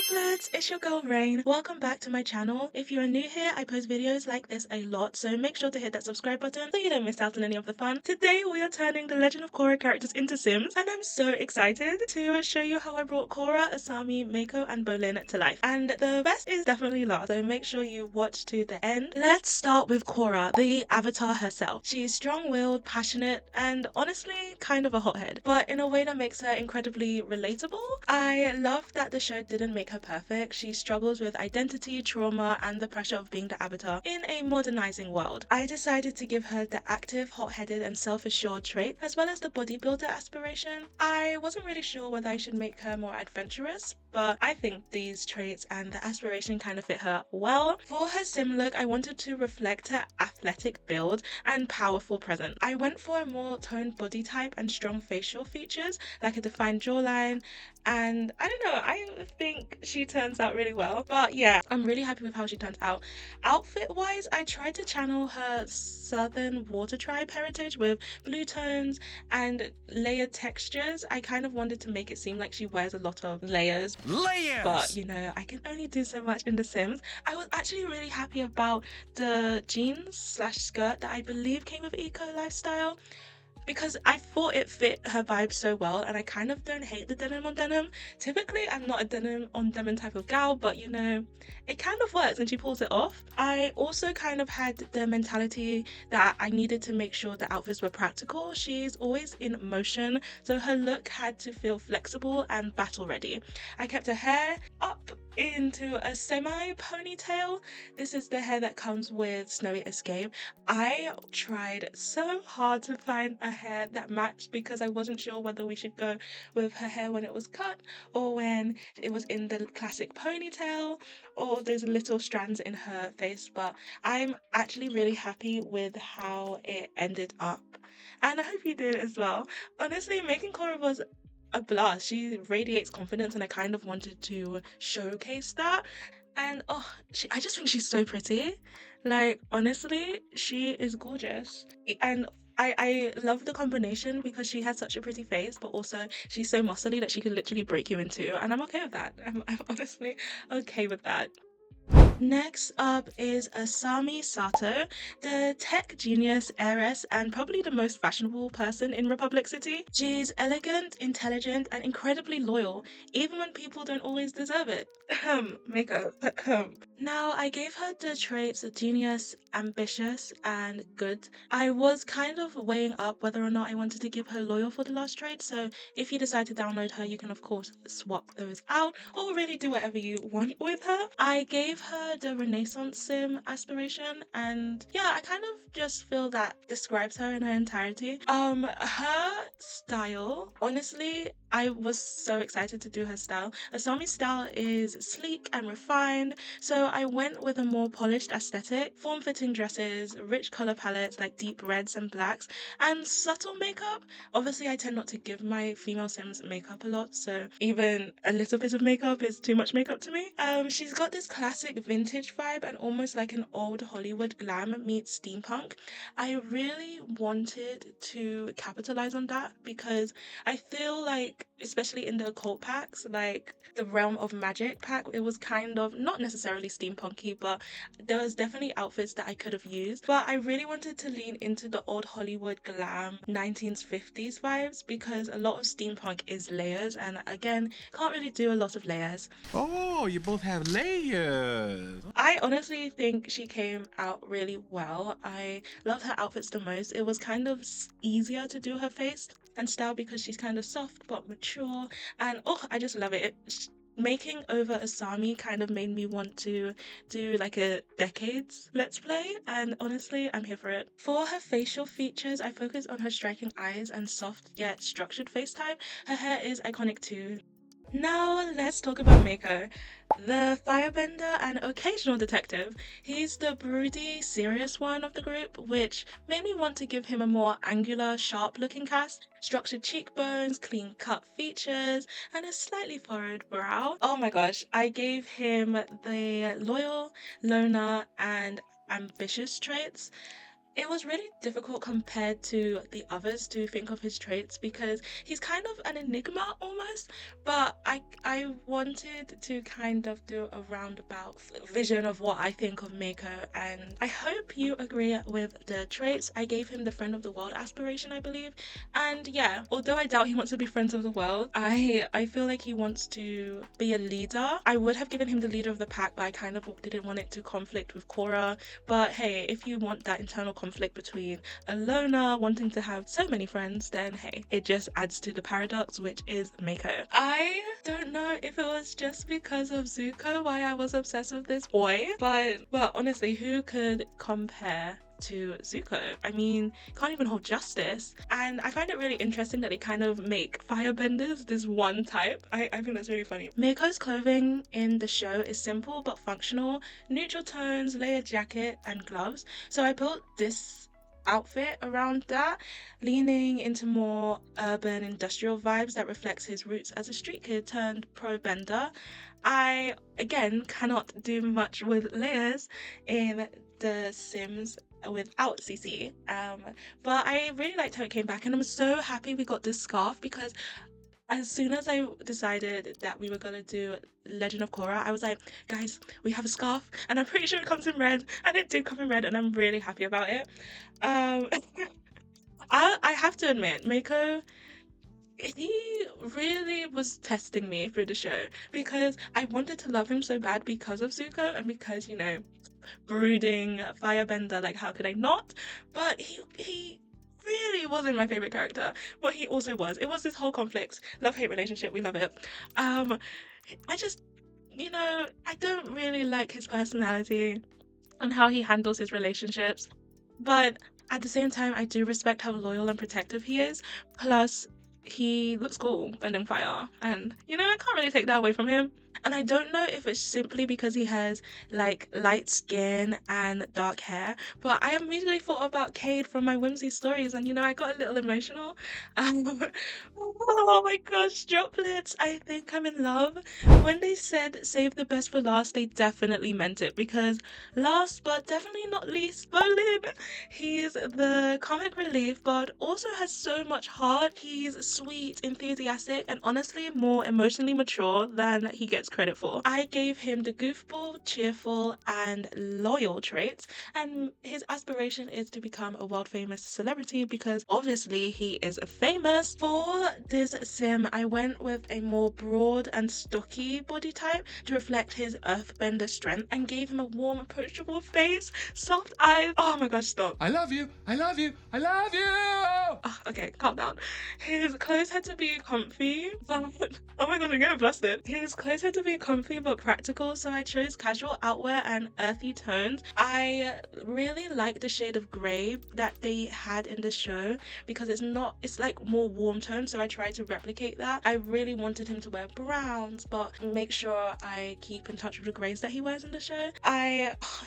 Droplets, it's your girl Rain. Welcome back to my channel. If you are new here, I post videos like this a lot, so make sure to hit that subscribe button so you don't miss out on any of the fun. Today we are turning the Legend of Korra characters into Sims, and I'm so excited to show you how I brought Korra, Asami, Mako, and Bolin to life. And the best is definitely last, so make sure you watch to the end. Let's start with Korra, the avatar herself. She's strong-willed, passionate, and honestly kind of a hothead, but in a way that makes her incredibly relatable. I love that the show didn't make her perfect. She struggles with identity, trauma, and the pressure of being the avatar in a modernizing world. I decided to give her the active, hot-headed, and self-assured trait, as well as the bodybuilder aspiration. I wasn't really sure whether I should make her more adventurous, but I think these traits and the aspiration kind of fit her well. For her sim look, I wanted to reflect her athletic build and powerful presence. I went for a more toned body type and strong facial features, like a defined jawline, and I don't know, I think she turns out really well. But yeah, I'm really happy with how she turns out. Outfit wise, I tried to channel her southern water tribe heritage with blue tones and layered textures. I kind of wanted to make it seem like she wears a lot of layers, but you know, I can only do so much in The Sims. I was actually really happy about the jeans slash skirt that I believe came with Eco Lifestyle, because I thought it fit her vibe so well, and I kind of don't hate the denim on denim. Typically, I'm not a denim on denim type of gal, but you know, it kind of works and she pulls it off. I also kind of had the mentality that I needed to make sure the outfits were practical. She's always in motion, so her look had to feel flexible and battle ready. I kept her hair up into a semi ponytail. This is the hair that comes with Snowy Escape. I tried so hard to find a hair that matched because I wasn't sure whether we should go with her hair when it was cut or when it was in the classic ponytail or those little strands in her face, but I'm actually really happy with how it ended up. And I hope you did as well. Honestly, making Korra was a blast. She radiates confidence, and I kind of wanted to showcase that. And oh, I just think she's so pretty. Like, honestly, she is gorgeous. And I love the combination because she has such a pretty face, but also she's so muscly that she can literally break you in two. And I'm okay with that. I'm honestly okay with that. Next up is Asami Sato, the tech genius, heiress, and probably the most fashionable person in Republic City. She's elegant, intelligent, and incredibly loyal, even when people don't always deserve it. Makeup. Now, I gave her the traits genius, ambitious, and good. I was kind of weighing up whether or not I wanted to give her loyal for the last trait, so if you decide to download her, you can of course swap those out or really do whatever you want with her. I gave her the Renaissance sim aspiration, and yeah, I kind of just feel that describes her in her entirety. Her style, honestly, I was so excited to do her style. Asami's style is sleek and refined, so I went with a more polished aesthetic, form-fitting dresses, rich color palettes like deep reds and blacks, and subtle makeup. Obviously, I tend not to give my female sims makeup a lot, so even a little bit of makeup is too much makeup to me. She's got this classic vintage vibe and almost like an old Hollywood glam meets steampunk. I really wanted to capitalize on that because I feel like, especially in the occult packs, like the Realm of Magic pack, it was kind of not necessarily steampunky, but there was definitely outfits that I could have used. But I really wanted to lean into the old Hollywood glam 1950s vibes because a lot of steampunk is layers, and again, can't really do a lot of layers. Oh, you both have layers. I honestly think she came out really well. I loved her outfits the most. It was kind of easier to do her face and style because she's kind of soft but mature, and oh, I just love it. Making over Asami kind of made me want to do like a decades let's play, and honestly, I'm here for it. For her facial features, I focused on her striking eyes and soft yet structured face type. Her hair is iconic too. Now let's talk about Mako, the firebender and occasional detective. He's the broody, serious one of the group, which made me want to give him a more angular, sharp-looking cast. Structured cheekbones, clean-cut features, and a slightly furrowed brow. Oh my gosh, I gave him the loyal, loner, and ambitious traits. It was really difficult compared to the others to think of his traits because he's kind of an enigma almost, but I wanted to kind of do a roundabout vision of what I think of Mako, and I hope you agree with the traits. I gave him the friend of the world aspiration, I believe. And yeah, although I doubt he wants to be friends of the world, I feel like he wants to be a leader. I would have given him the leader of the pack, but I kind of didn't want it to conflict with Korra. But hey, if you want that internal conflict between a loner wanting to have so many friends, then hey, it just adds to the paradox, which is Mako. I don't know if it was just because of Zuko why I was obsessed with this boy, but well, honestly, who could compare to Zuko? I mean, can't even hold justice. And I find it really interesting that they kind of make firebenders this one type. I think that's really funny. Mako's clothing in the show is simple but functional, neutral tones, layered jacket, and gloves. So I built this outfit around that, leaning into more urban industrial vibes that reflects his roots as a street kid turned pro bender. I again cannot do much with layers in The Sims without CC. But I really liked how it came back, and I'm so happy we got this scarf because as soon as I decided that we were gonna do Legend of Korra, I was like, guys, we have a scarf, and I'm pretty sure it comes in red, and it did come in red, and I'm really happy about it. Um, I have to admit, Mako, he really was testing me through the show because I wanted to love him so bad because of Zuko and because, you know, brooding firebender, like how could I not? But he really wasn't my favorite character, but he also was. It was this whole conflict, love-hate relationship, we love it. Um I just, you know, I don't really like his personality and how he handles his relationships, but at the same time I do respect how loyal and protective he is. Plus he looks cool bending fire, and you know, I can't really take that away from him. And I don't know if it's simply because he has like light skin and dark hair, but I immediately thought about Cade from my Whimsy stories, and you know, I got a little emotional. um, oh my gosh, droplets, I think I'm in love. When they said save the best for last, they definitely meant it, because last but definitely not least, Bolin. He's the comic relief, but also has so much heart. He's sweet, enthusiastic, and honestly more emotionally mature than he gets credit for. I gave him the goofball, cheerful, and loyal traits, and his aspiration is to become a world famous celebrity because obviously he is famous. For this sim, I went with a more broad and stocky body type to reflect his earthbender strength and gave him a warm, approachable face, soft eyes. Oh my gosh, stop. I love you. I love you. I love you. Oh, okay, calm down. His clothes had to be comfy, but oh my god, I'm getting flustered. His clothes had to be comfy but practical, so I chose casual outwear and earthy tones. I really like the shade of grey that they had in the show because it's like more warm tone, so I tried to replicate that. I really wanted him to wear browns, but make sure I keep in touch with the greys that he wears in the show.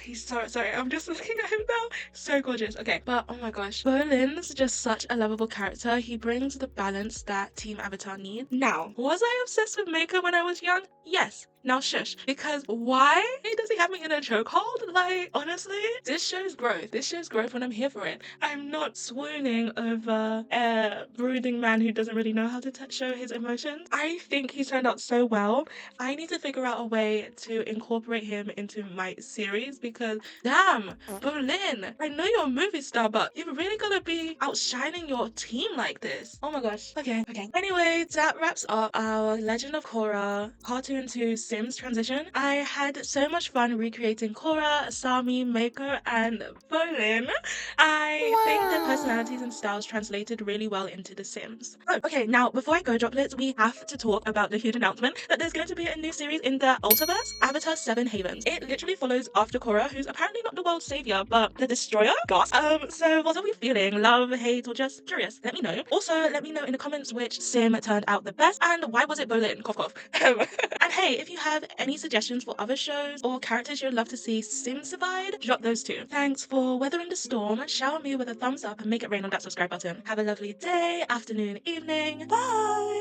He's so sorry, I'm just looking at him now. So gorgeous. Okay, but oh my gosh, Bolin's just such a lovable character. He brings the balance that Team Avatar needs. Now, was I obsessed with Mako when I was young? Yes. Now shush, because why does he have me in a chokehold? Like, honestly, this shows growth. This shows growth when I'm here for it. I'm not swooning over a brooding man who doesn't really know how to show his emotions. I think he's turned out so well. I need to figure out a way to incorporate him into my series because, damn, Bolin, I know you're a movie star, but you're really gonna be outshining your team like this. Oh my gosh. Okay. Anyway, that wraps up our Legend of Korra cartoon to Sims transition. I had so much fun recreating Korra, Asami, Mako, and Bolin. I think their personalities and styles translated really well into The Sims. Oh, okay, now before I go, droplets, we have to talk about the huge announcement that there's going to be a new series in the Ultraverse, Avatar 7 Havens. It literally follows after Korra, who's apparently not the world's savior, but the destroyer? Gasp. So what are we feeling? Love, hate, or just curious? Let me know. Also, let me know in the comments which sim turned out the best and why was it Bolin? Cough cough. And hey, if you have any suggestions for other shows or characters you'd love to see Simsified, drop those too. Thanks for weathering the storm. Shower me with a thumbs up and make it rain on that subscribe button. Have a lovely day, afternoon, evening. Bye!